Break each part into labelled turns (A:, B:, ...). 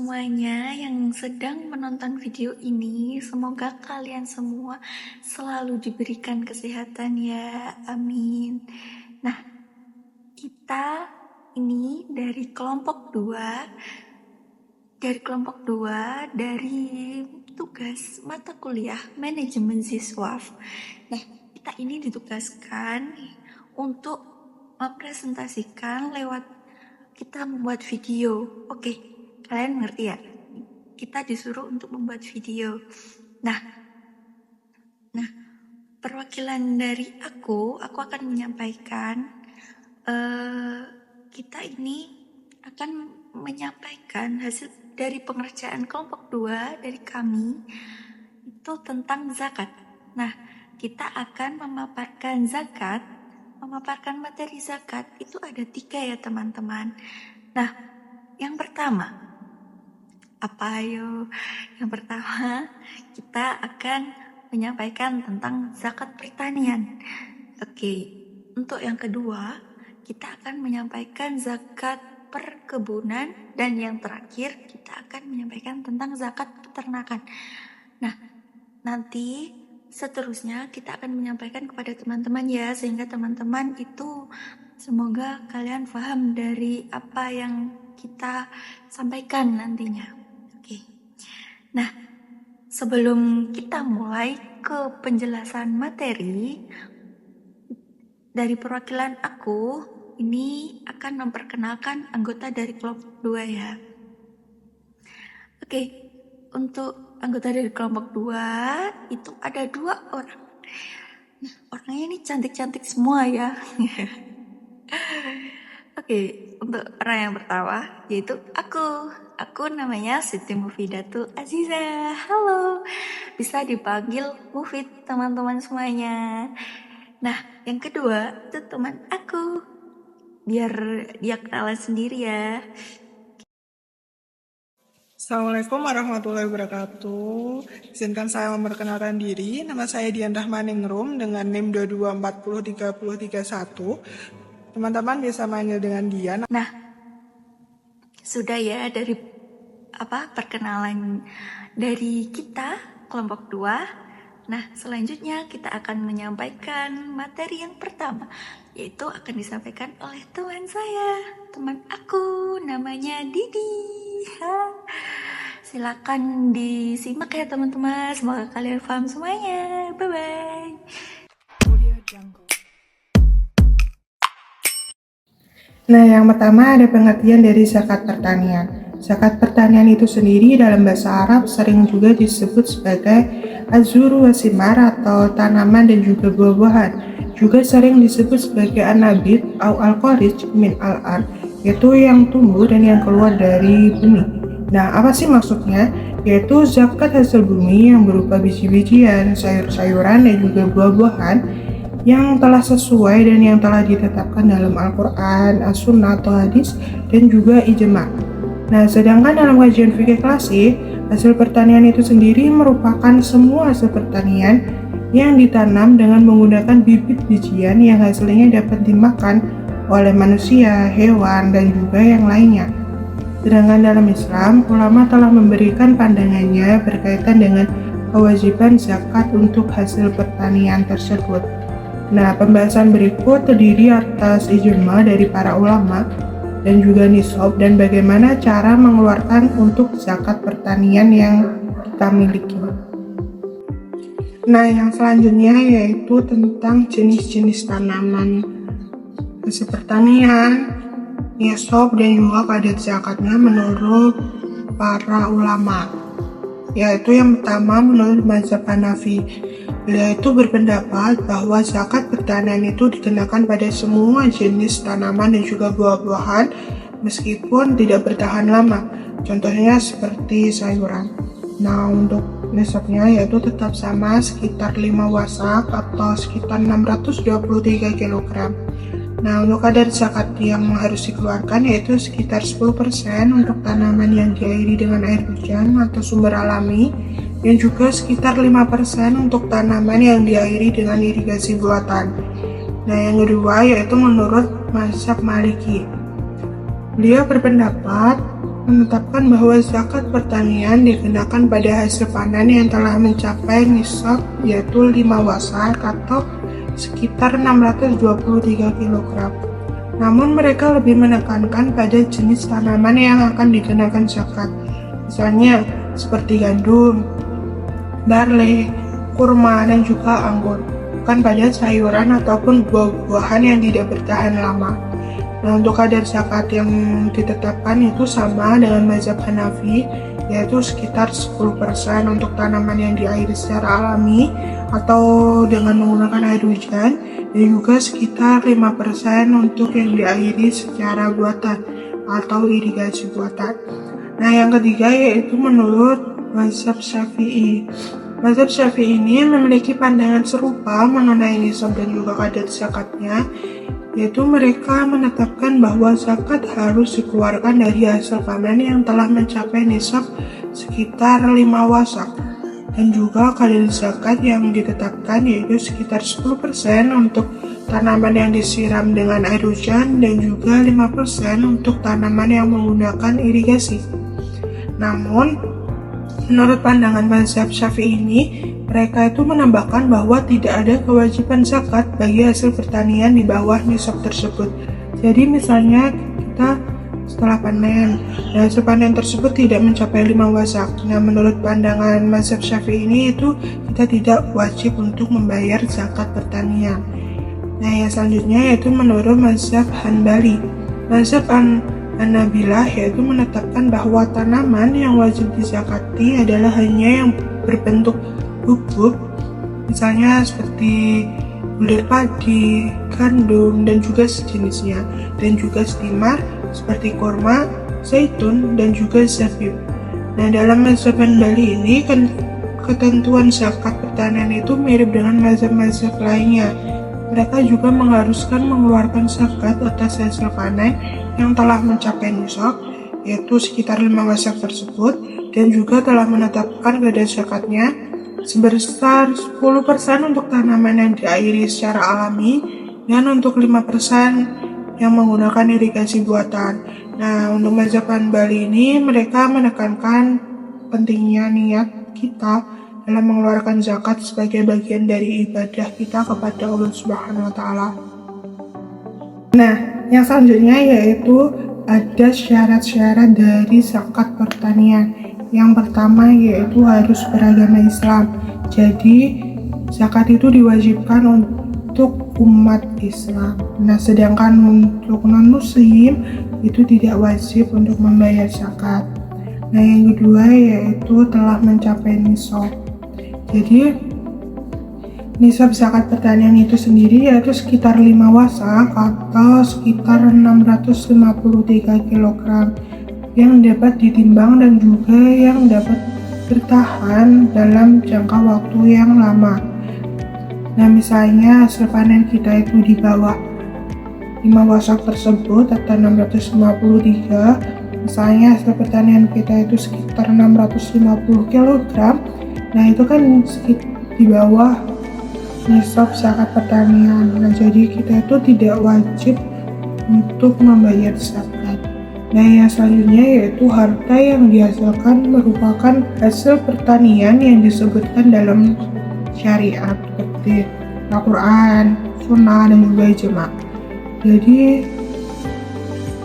A: semuanya yang sedang menonton video ini. Semoga kalian semua selalu diberikan kesehatan ya, amin. Nah, kita ini dari kelompok 2 dari tugas mata kuliah manajemen siswa. Nah, kita ini ditugaskan untuk mempresentasikan lewat kita membuat video. Oke. Kalian ngerti ya? Kita disuruh untuk membuat video. Nah, perwakilan dari aku akan menyampaikan. Kita ini akan menyampaikan hasil dari pengerjaan kelompok 2 dari kami itu tentang zakat. Nah, kita akan memaparkan materi zakat itu ada 3 ya teman-teman. Nah, yang pertama, Yang pertama, kita akan menyampaikan tentang zakat pertanian. Oke, untuk yang kedua, kita akan menyampaikan zakat perkebunan, dan yang terakhir kita akan menyampaikan tentang zakat peternakan. Nah, nanti seterusnya kita akan menyampaikan kepada teman-teman ya, sehingga teman-teman itu semoga kalian paham dari apa yang kita sampaikan nantinya. Nah, sebelum kita mulai ke penjelasan materi, dari perwakilan aku, ini akan memperkenalkan anggota dari kelompok 2 ya. Oke, untuk anggota dari kelompok 2, itu ada 2 orang. Nah, orangnya ini cantik-cantik semua ya. Oke, untuk orang yang pertama, yaitu aku. Aku namanya Siti Mufidatul Aziza. Halo, bisa dipanggil Mufid teman-teman semuanya. Nah, yang kedua itu teman aku. Biar dia kenalan sendiri ya.
B: Assalamualaikum warahmatullahi wabarakatuh. Izinkan saya memperkenalkan diri. Nama saya Dian Rahmaningrum dengan NIM 22403031. Teman-teman bisa manggil dengan Dian.
A: Nah, sudah ya dari perkenalan dari kita kelompok 2. Nah, selanjutnya kita akan menyampaikan materi yang pertama, yaitu akan disampaikan oleh teman aku namanya Didi. Silakan disimak ya teman-teman, semoga kalian paham semuanya. Bye-bye.
B: Nah, yang pertama ada pengertian dari zakat pertanian. Zakat pertanian itu sendiri dalam bahasa Arab sering juga disebut sebagai az-zuru wasimar atau tanaman dan juga buah-buahan. Juga sering disebut sebagai an-nabit atau al-kharij min al-ard, yaitu yang tumbuh dan yang keluar dari bumi. Nah, apa sih maksudnya? Yaitu zakat hasil bumi yang berupa biji-bijian, sayur-sayuran, dan juga buah-buahan yang telah sesuai dan yang telah ditetapkan dalam Al-Quran, As-Sunnah atau hadis, dan juga ijma'. Nah, sedangkan dalam kajian fikih klasik, hasil pertanian itu sendiri merupakan semua hasil pertanian yang ditanam dengan menggunakan bibit bijian yang hasilnya dapat dimakan oleh manusia, hewan, dan juga yang lainnya. Sedangkan dalam Islam, ulama telah memberikan pandangannya berkaitan dengan kewajiban zakat untuk hasil pertanian tersebut. Nah, pembahasan berikut terdiri atas ijma dari para ulama dan juga nisab dan bagaimana cara mengeluarkan untuk zakat pertanian yang kita miliki. Nah, yang selanjutnya yaitu tentang jenis-jenis tanaman hasil pertanian, nisab dan juga kadar zakatnya menurut para ulama. Yaitu yang pertama menurut mazhab Hanafi. Beliau itu berpendapat bahwa zakat pertanian itu dikenakan pada semua jenis tanaman dan juga buah-buahan meskipun tidak bertahan lama. Contohnya seperti sayuran. Nah, untuk nisabnya yaitu tetap sama sekitar 5 wasak atau sekitar 623 kg. Nah, untuk kadar zakat yang harus dikeluarkan yaitu sekitar 10% untuk tanaman yang diairi dengan air hujan atau sumber alami, dan juga sekitar 5% untuk tanaman yang diairi dengan irigasi buatan. Nah, yang kedua yaitu menurut mazhab Maliki. Beliau berpendapat menetapkan bahwa zakat pertanian dikenakan pada hasil panen yang telah mencapai nisab, yaitu 5 wasak atau sekitar 623 kg. Namun mereka lebih menekankan pada jenis tanaman yang akan dikenakan zakat, misalnya seperti gandum, barley, kurma, dan juga anggur, bukan pada sayuran ataupun buah-buahan yang tidak bertahan lama. Nah, untuk kadar zakat yang ditetapkan itu sama dengan mazhab Hanafi, yaitu sekitar 10% untuk tanaman yang diairi secara alami atau dengan menggunakan air hujan, dan juga sekitar 5% untuk yang diairi secara buatan atau irigasi buatan. Nah, yang ketiga yaitu menurut mazhab Syafi'i. Mazhab Syafi'i ini memiliki pandangan serupa mengenai nisab dan juga kadar zakatnya, yaitu mereka menetapkan bahwa zakat harus dikeluarkan dari hasil panen yang telah mencapai nisab sekitar 5 wasak, dan juga kadar zakat yang ditetapkan yaitu sekitar 10% untuk tanaman yang disiram dengan air hujan dan juga 5% untuk tanaman yang menggunakan irigasi. Namun, menurut pandangan mazhab Syafi'i ini, mereka itu menambahkan bahwa tidak ada kewajiban zakat bagi hasil pertanian di bawah nisab tersebut. Jadi misalnya kita setelah panen, dan hasil panen tersebut tidak mencapai 5 wasak. Nah, menurut pandangan mazhab Syafi'i ini itu kita tidak wajib untuk membayar zakat pertanian. Nah, yang selanjutnya yaitu menurut mazhab Hanbali. Mazhab Hanabilah yaitu menetapkan bahwa tanaman yang wajib dizakati adalah hanya yang berbentuk bubuk, misalnya seperti bulir padi, gandum, dan juga sejenisnya, dan juga stimar seperti kurma, zaitun, dan juga zabib. Nah, dalam mazhab Hanbali ini kan ketentuan zakat pertanian itu mirip dengan mazhab-mazhab lainnya. Mereka juga mengharuskan mengeluarkan zakat atas hasil panen yang telah mencapai nisab, yaitu sekitar 5 wasak tersebut, dan juga telah menetapkan kadar zakatnya sebesar 10% untuk tanaman yang diairi secara alami dan untuk 5% yang menggunakan irigasi buatan. Nah, untuk mazhab Hanbali ini mereka menekankan pentingnya niat kita dalam mengeluarkan zakat sebagai bagian dari ibadah kita kepada Allah Subhanahu wa taala. Nah, yang selanjutnya yaitu ada syarat-syarat dari zakat pertanian. Yang pertama yaitu harus beragama Islam. Jadi zakat itu diwajibkan untuk umat Islam. Nah, sedangkan untuk non-muslim itu tidak wajib untuk membayar zakat. Nah, yang kedua yaitu telah mencapai nisab. Jadi nisab zakat pertanian itu sendiri yaitu sekitar 5 wasak atau sekitar 653 kg yang dapat ditimbang dan juga yang dapat bertahan dalam jangka waktu yang lama. Nah, misalnya hasil panen kita itu di bawah 5 wasak tersebut atau 653, misalnya hasil pertanian kita itu sekitar 650 kg, nah itu kan di bawah nisab zakat pertanian. Nah, jadi kita itu tidak wajib untuk membayar zakat. Nah, yang selanjutnya yaitu harta yang dihasilkan merupakan hasil pertanian yang disebutkan dalam syariat seperti Al-Quran, Sunnah, dan juga Ijma. Jadi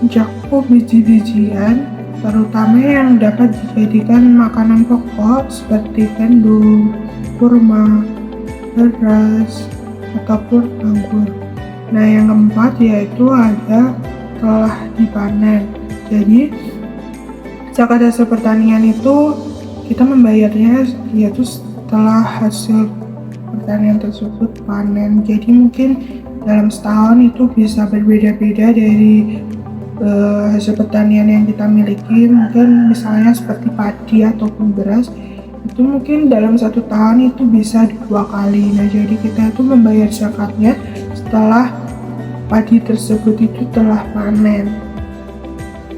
B: mencakup biji-bijian terutama yang dapat dijadikan makanan pokok seperti gandum, kurma, beras, ataupun anggur. Nah, yang keempat yaitu ada telah dipanen. Jadi zakat hasil pertanian itu kita membayarnya yaitu setelah hasil pertanian tersebut panen. Jadi mungkin dalam setahun itu bisa berbeda-beda dari hasil pertanian yang kita miliki. Mungkin misalnya seperti padi ataupun beras, itu mungkin dalam 1 tahun itu bisa 2 kali. Nah, jadi kita itu membayar zakatnya setelah padi tersebut itu telah panen.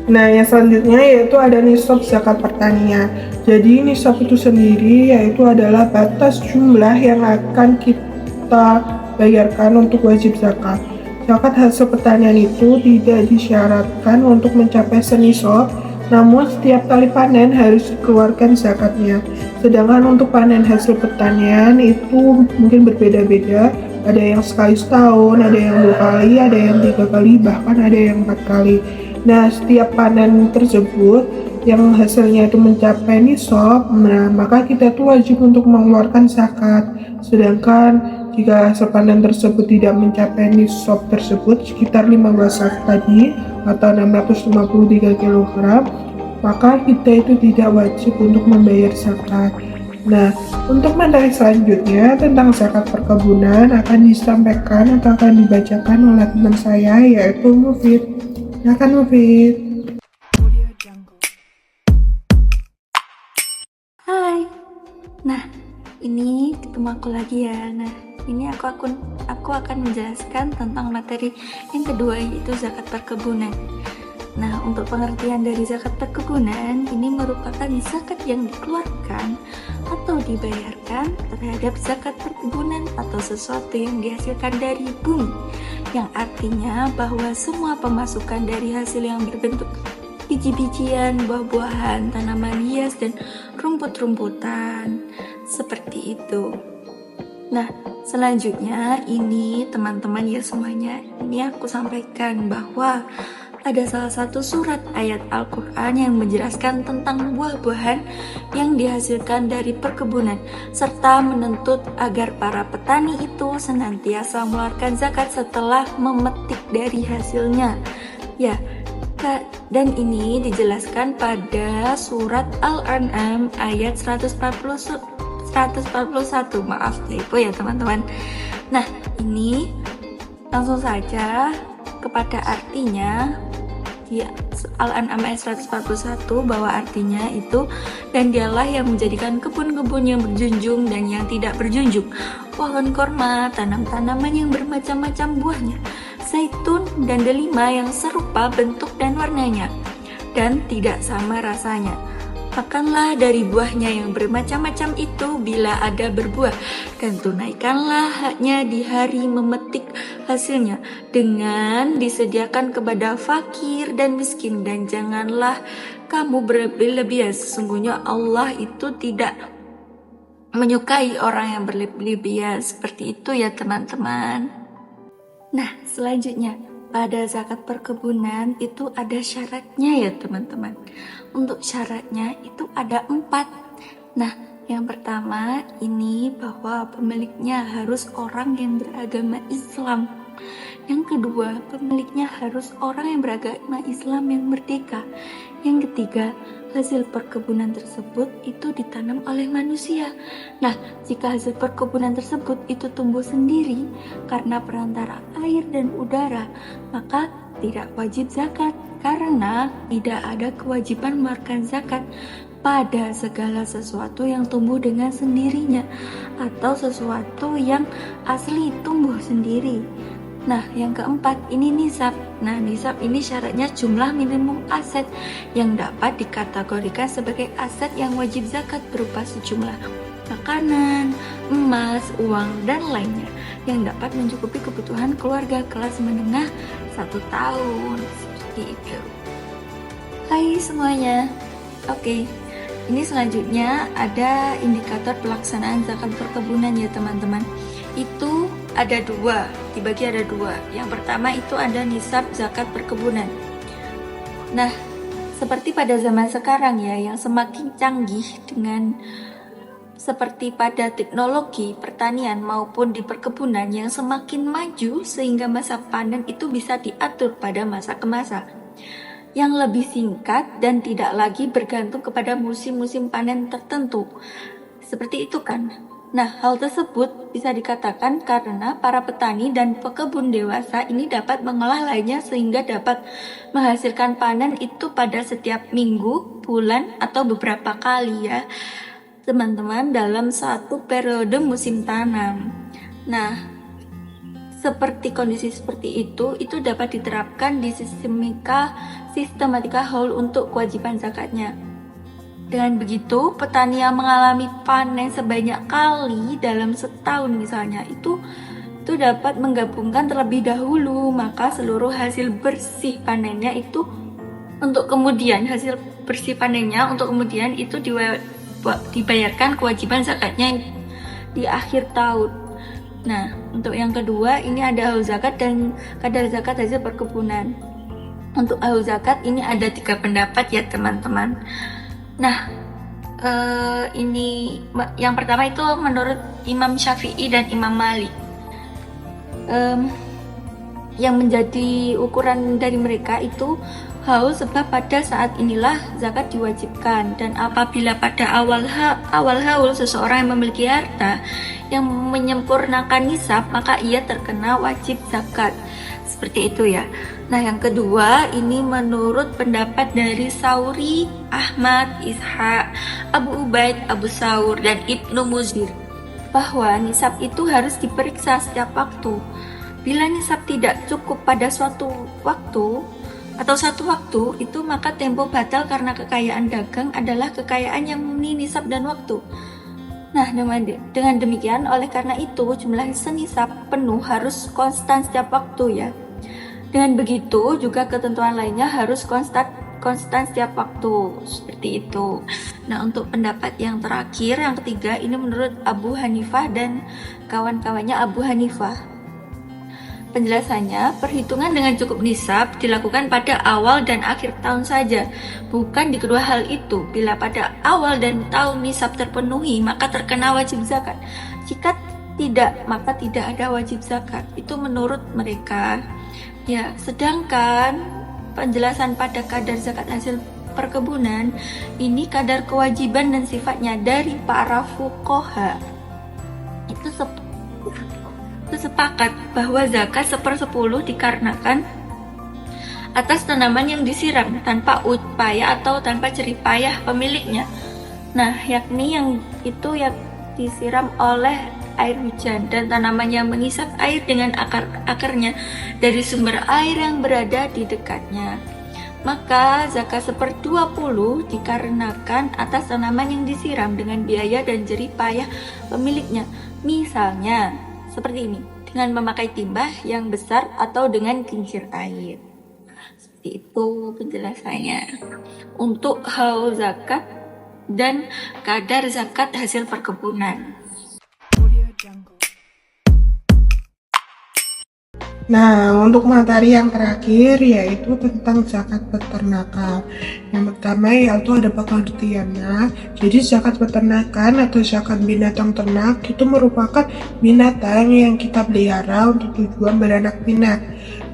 B: Nah, yang selanjutnya yaitu ada nisab zakat pertanian. Jadi nisab itu sendiri yaitu adalah batas jumlah yang akan kita bayarkan untuk wajib zakat. Zakat hasil pertanian itu tidak disyaratkan untuk mencapai senisab Namun setiap kali panen harus dikeluarkan zakatnya. Sedangkan untuk panen hasil pertanian itu mungkin berbeda-beda. Ada yang sekali setahun, ada yang 2 kali, ada yang 3 kali, bahkan ada yang 4 kali. Nah, setiap panen tersebut yang hasilnya itu mencapai nisab, nah maka kita tuh wajib untuk mengeluarkan zakat. Sedangkan jika hasil panen tersebut tidak mencapai nisab tersebut sekitar 15 sak tadi atau 653 kg, maka kita itu tidak wajib untuk membayar zakat. Nah, untuk materi selanjutnya tentang zakat perkebunan akan disampaikan atau akan dibacakan oleh teman saya yaitu Mufid. Silakan Mufid.
A: Hai. Nah, ini ketemu aku lagi ya. Nah, ini aku akan menjelaskan tentang materi yang kedua yaitu zakat perkebunan. Nah, untuk pengertian dari zakat perkebunan, ini merupakan zakat yang dikeluarkan atau dibayarkan terhadap zakat perkebunan atau sesuatu yang dihasilkan dari bumi, yang artinya bahwa semua pemasukan dari hasil yang berbentuk biji-bijian, buah-buahan, tanaman hias, dan rumput-rumputan, seperti itu. Nah, selanjutnya ini teman-teman ya semuanya, ini aku sampaikan bahwa ada salah satu surat ayat Al-Quran yang menjelaskan tentang buah-buahan yang dihasilkan dari perkebunan, serta menuntut agar para petani itu senantiasa mengeluarkan zakat setelah memetik dari hasilnya. Ya, dan ini dijelaskan pada surat Al-An'am ayat 141. Maaf, typo ya teman-teman. Nah, ini langsung saja kepada artinya. Di Al-An'am ayat 141 bahwa artinya itu, dan dialah yang menjadikan kebun-kebun yang berjunjung dan yang tidak berjunjung, pohon korma, tanam-tanaman yang bermacam-macam buahnya, zaitun dan delima yang serupa bentuk dan warnanya, dan tidak sama rasanya. Makanlah dari buahnya yang bermacam-macam itu bila ada berbuah, dan tunaikanlah haknya di hari memetik hasilnya dengan disediakan kepada fakir dan miskin, dan janganlah kamu berlebihan, sesungguhnya Allah itu tidak menyukai orang yang berlebihan. Seperti itu ya teman-teman. Nah, selanjutnya pada zakat perkebunan itu ada syaratnya ya teman-teman. Untuk syaratnya itu ada 4. Nah, yang pertama ini bahwa pemiliknya harus orang yang beragama Islam. Yang kedua, pemiliknya harus orang yang beragama Islam yang merdeka. Yang ketiga, hasil perkebunan tersebut itu ditanam oleh manusia. Nah, jika hasil perkebunan tersebut itu tumbuh sendiri karena perantara air dan udara, maka tidak wajib zakat, karena tidak ada kewajiban mengeluarkan zakat pada segala sesuatu yang tumbuh dengan sendirinya atau sesuatu yang asli tumbuh sendiri. Nah, yang keempat ini nisab. Nah, nisab ini syaratnya jumlah minimum aset yang dapat dikategorikan sebagai aset yang wajib zakat berupa sejumlah makanan, emas, uang, dan lainnya yang dapat mencukupi kebutuhan keluarga kelas menengah 1 tahun. Seperti itu. Hai semuanya. Oke. Ini selanjutnya ada indikator pelaksanaan zakat perkebunan ya teman-teman. Itu ada 2, dibagi ada 2. Yang pertama itu ada nisab zakat perkebunan. Nah, seperti pada zaman sekarang ya, yang semakin canggih dengan seperti pada teknologi pertanian maupun di perkebunan yang semakin maju, sehingga masa panen itu bisa diatur pada masa ke masa yang lebih singkat dan tidak lagi bergantung kepada musim-musim panen tertentu. Seperti itu kan? Nah, hal tersebut bisa dikatakan karena para petani dan pekebun dewasa ini dapat mengolah lainnya sehingga dapat menghasilkan panen itu pada setiap minggu, bulan, atau beberapa kali ya teman-teman dalam satu periode musim tanam. Nah, seperti kondisi seperti itu dapat diterapkan di sistematika haul untuk kewajiban zakatnya. Dengan begitu, petani yang mengalami panen sebanyak kali dalam setahun misalnya itu dapat menggabungkan terlebih dahulu, maka seluruh hasil bersih panennya itu untuk kemudian hasil bersih panennya untuk kemudian itu dibayarkan kewajiban zakatnya di akhir tahun. Nah, untuk yang kedua ini ada haul zakat dan kadar zakat hasil perkebunan. Untuk haul zakat ini ada 3 pendapat ya teman-teman. Nah, ini yang pertama itu menurut Imam Syafi'i dan Imam Malik. Yang menjadi ukuran dari mereka itu haul sebab pada saat inilah zakat diwajibkan, dan apabila pada awal haul seseorang yang memiliki harta yang menyempurnakan nisab maka ia terkena wajib zakat. Seperti itu ya. Nah, yang kedua ini menurut pendapat dari Sauri, Ahmad, Ishaq, Abu Ubaid, Abu Saur, dan Ibnu Muzir bahwa nisab itu harus diperiksa setiap waktu. Bila nisab tidak cukup pada suatu waktu atau satu waktu itu, maka tempo batal karena kekayaan dagang adalah kekayaan yang murni nisab dan waktu. Nah, dengan demikian, oleh karena itu jumlah senisab penuh harus konstan setiap waktu ya. Dengan begitu juga ketentuan lainnya harus konstan setiap waktu, seperti itu. Nah, untuk pendapat yang terakhir, yang ketiga, ini menurut Abu Hanifah dan kawan-kawannya Abu Hanifah. Penjelasannya, perhitungan dengan cukup nisab dilakukan pada awal dan akhir tahun saja, bukan di kedua hal itu. Bila pada awal dan tahun nisab terpenuhi, maka terkena wajib zakat. Jika tidak, maka tidak ada wajib zakat. Itu menurut mereka. Ya, sedangkan penjelasan pada kadar zakat hasil perkebunan, ini kadar kewajiban dan sifatnya dari para fuqaha. Itu sepakat bahwa zakat 1/10 dikarenakan atas tanaman yang disiram tanpa upaya atau tanpa jerih payah pemiliknya. Nah, yakni yang itu yang disiram oleh air hujan dan tanaman yang mengisap air dengan akarnya dari sumber air yang berada di dekatnya. Maka zakat 1/20 dikarenakan atas tanaman yang disiram dengan biaya dan jerih payah pemiliknya. Misalnya seperti ini, dengan memakai timah yang besar atau dengan kincir air. Seperti itu penjelasannya untuk haul zakat dan kadar zakat hasil perkebunan.
B: Nah, untuk materi yang terakhir yaitu tentang zakat peternakan. Yang pertama yaitu ada pengertiannya. Jadi zakat peternakan atau zakat binatang ternak itu merupakan binatang yang kita pelihara untuk tujuan beranak pinak.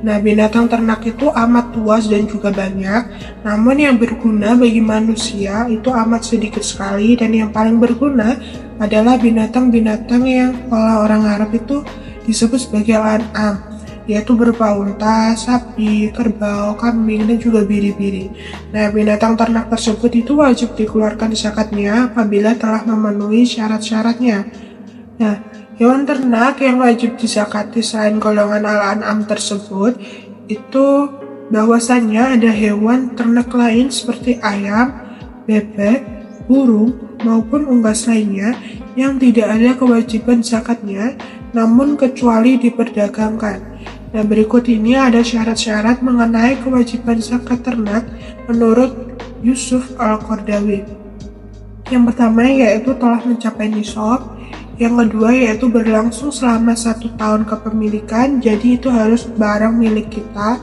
B: Nah, binatang ternak itu amat luas dan juga banyak, namun yang berguna bagi manusia itu amat sedikit sekali, dan yang paling berguna adalah binatang-binatang yang oleh orang Arab itu disebut sebagai al-an'am, yaitu berupa unta, sapi, kerbau, kambing, dan juga biri-biri. Nah, binatang ternak tersebut itu wajib dikeluarkan zakatnya apabila telah memenuhi syarat-syaratnya. Nah, hewan ternak yang wajib dizakati selain golongan al-an'am tersebut itu bahwasannya ada hewan ternak lain seperti ayam, bebek, burung, maupun unggas lainnya yang tidak ada kewajiban zakatnya, namun kecuali diperdagangkan. Nah, berikut ini ada syarat-syarat mengenai kewajiban zakat ternak menurut Yusuf Al-Qardawi. Yang pertama yaitu telah mencapai nisab. Yang kedua yaitu berlangsung selama 1 tahun kepemilikan, jadi itu harus barang milik kita.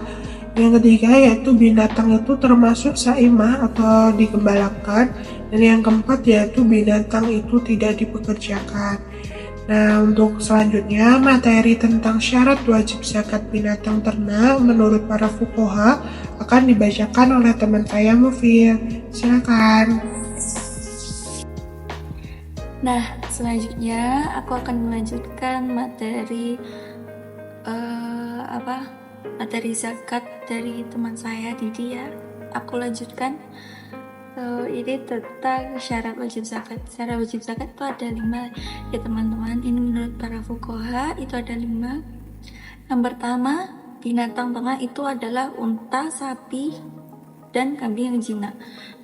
B: Yang ketiga yaitu binatang itu termasuk saimah atau digembalakan. Dan yang keempat yaitu binatang itu tidak dipekerjakan. Nah, untuk selanjutnya materi tentang syarat wajib zakat binatang ternak menurut para fuqaha akan dibacakan oleh teman saya Mufir. Silakan.
A: Nah, selanjutnya aku akan melanjutkan materi materi zakat dari teman saya Didi ya. Aku lanjutkan. Ini tentang syarat wajib zakat. Syarat wajib zakat itu ada 5 ya teman-teman. Ini menurut para fuqaha itu ada 5. Yang pertama, binatang ternak itu adalah unta, sapi, dan kambing yang jinak,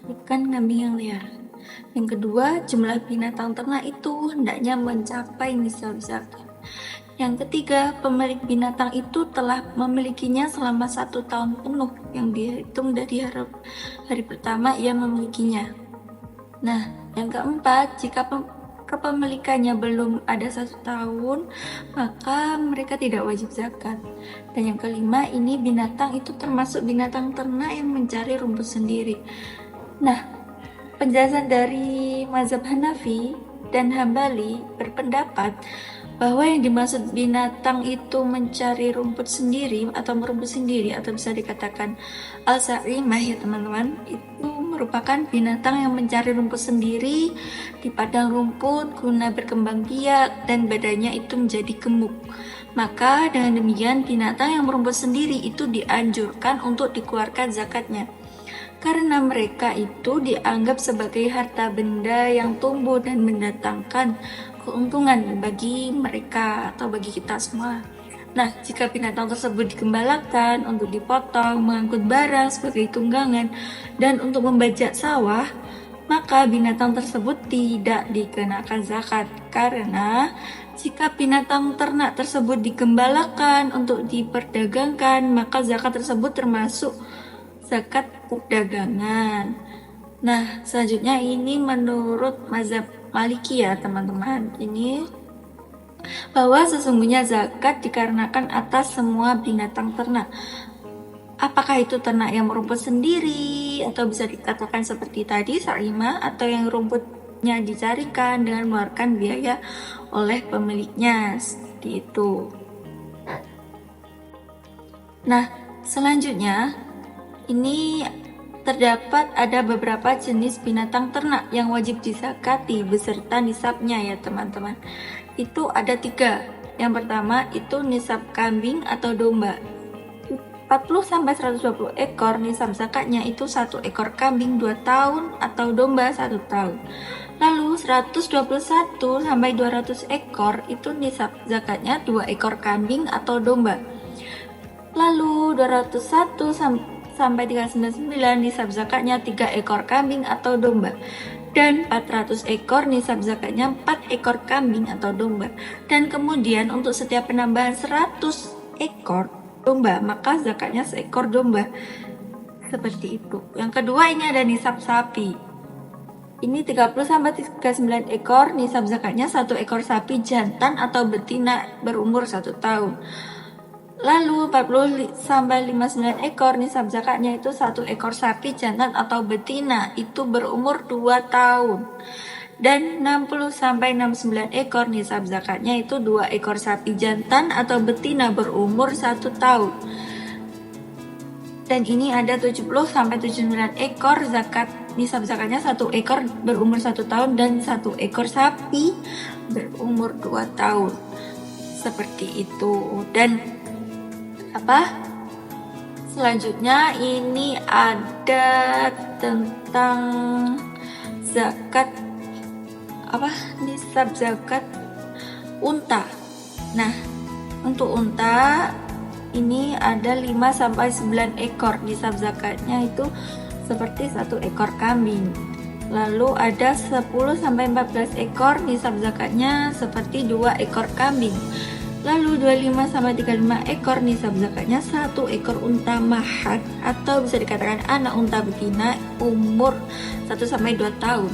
A: bukan kambing yang liar. Yang kedua, jumlah binatang ternak itu hendaknya mencapai nisab zakat. Yang ketiga, pemilik binatang itu telah memilikinya selama 1 tahun penuh yang dihitung dari hari pertama ia memilikinya. Nah, yang keempat, jika kepemilikannya belum ada 1 tahun, maka mereka tidak wajib zakat. Dan yang kelima, ini binatang itu termasuk binatang ternak yang mencari rumput sendiri. Nah, penjelasan dari mazhab Hanafi dan Hambali berpendapat bahwa yang dimaksud binatang itu mencari rumput sendiri atau merumput sendiri, atau bisa dikatakan al-sa'imah ya teman-teman, itu merupakan binatang yang mencari rumput sendiri di padang rumput guna berkembang biak dan badannya itu menjadi gemuk. Maka dengan demikian binatang yang merumput sendiri itu dianjurkan untuk dikeluarkan zakatnya, karena mereka itu dianggap sebagai harta benda yang tumbuh dan mendatangkan keuntungan bagi mereka atau bagi kita semua. Nah, jika binatang tersebut digembalakan untuk dipotong, mengangkut barang sebagai tunggangan, dan untuk membajak sawah, maka binatang tersebut tidak dikenakan zakat. Karena jika binatang ternak tersebut digembalakan untuk diperdagangkan, maka zakat tersebut termasuk zakat perdagangan. Nah, selanjutnya ini menurut mazhab Maliki ya teman-teman. Ini bahwa sesungguhnya zakat dikarenakan atas semua binatang ternak. Apakah itu ternak yang merumput sendiri, atau bisa dikatakan seperti tadi sa'imah, atau yang rumputnya dicarikan dengan mengeluarkan biaya oleh pemiliknya, seperti itu. Nah, selanjutnya ini terdapat ada beberapa jenis binatang ternak yang wajib dizakati beserta nisabnya ya teman-teman. Itu ada 3. Yang pertama itu nisab kambing atau domba. 40-120 ekor nisab zakatnya itu 1 ekor kambing 2 tahun atau domba 1 tahun. Lalu 121-200 ekor itu nisab zakatnya 2 ekor kambing atau domba. Lalu 201 sampai 399 nisab zakatnya 3 ekor kambing atau domba, dan 400 ekor nisab zakatnya 4 ekor kambing atau domba. Dan kemudian untuk setiap penambahan 100 ekor domba, maka zakatnya 1 ekor domba, seperti itu. Yang kedua ini ada nisab sapi. Ini 30-39 ekor nisab zakatnya 1 ekor sapi jantan atau betina berumur 1 tahun. Lalu 40-59 ekor nisab zakatnya itu 1 ekor sapi jantan atau betina itu berumur 2 tahun. Dan 60-69 ekor nisab zakatnya itu 2 ekor sapi jantan atau betina berumur 1 tahun. Dan ini ada 70-79 ekor zakat nisab zakatnya 1 ekor berumur 1 tahun dan 1 ekor sapi berumur 2 tahun. Seperti itu. Dan selanjutnya ini ada tentang zakat nisab zakat unta. Nah, untuk unta ini ada 5-9 ekor nisab zakatnya itu seperti 1 ekor kambing. Lalu ada 10-14 ekor nisab zakatnya seperti 2 ekor kambing. Lalu 25-35 ekor nisab zakatnya 1 ekor unta mahat atau bisa dikatakan anak unta betina umur 1-2 tahun.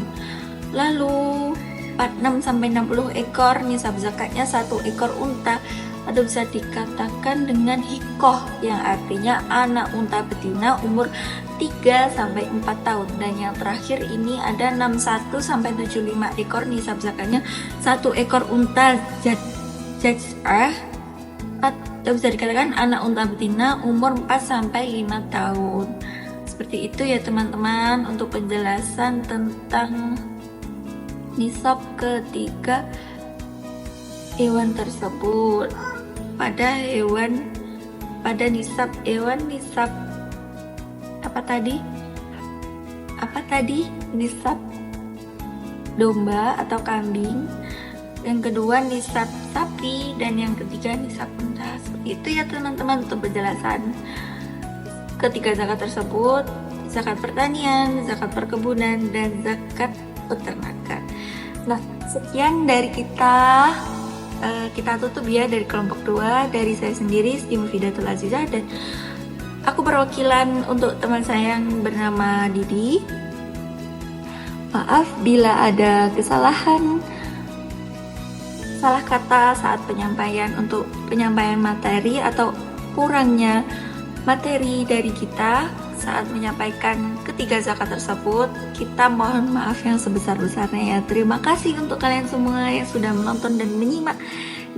A: Lalu 46-60 ekor nisab zakatnya 1 ekor unta atau bisa dikatakan dengan hikoh yang artinya anak unta betina umur 3-4 tahun. Dan yang terakhir ini ada 61-75 ekor nisab zakatnya 1 ekor unta jaj'ah atau bisa dikatakan anak unta betina umur 4-5 tahun. Seperti itu ya teman-teman untuk penjelasan tentang nisab ketiga hewan tersebut. Pada nisab nisab domba atau kambing, yang kedua nisab sapi, dan yang ketiga nisab unta. Seperti itu ya teman-teman untuk penjelasan ketiga zakat tersebut: zakat pertanian, zakat perkebunan, dan zakat peternakan. Nah, sekian dari kita kita tutup ya dari kelompok 2, dari saya sendiri Siti Mufidatul Azizah, dan aku perwakilan untuk teman saya yang bernama Didi. Maaf bila ada kesalahan, salah kata saat penyampaian materi atau kurangnya materi dari kita saat menyampaikan ketiga zakat tersebut. Kita mohon maaf yang sebesar-besarnya ya. Terima kasih untuk kalian semua yang sudah menonton dan menyimak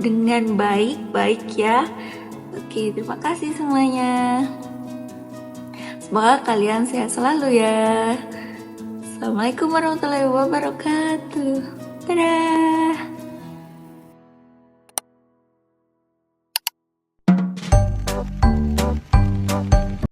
A: dengan baik ya. Oke, terima kasih semuanya. Semoga kalian sehat selalu ya. Assalamualaikum warahmatullahi wabarakatuh. Dadah.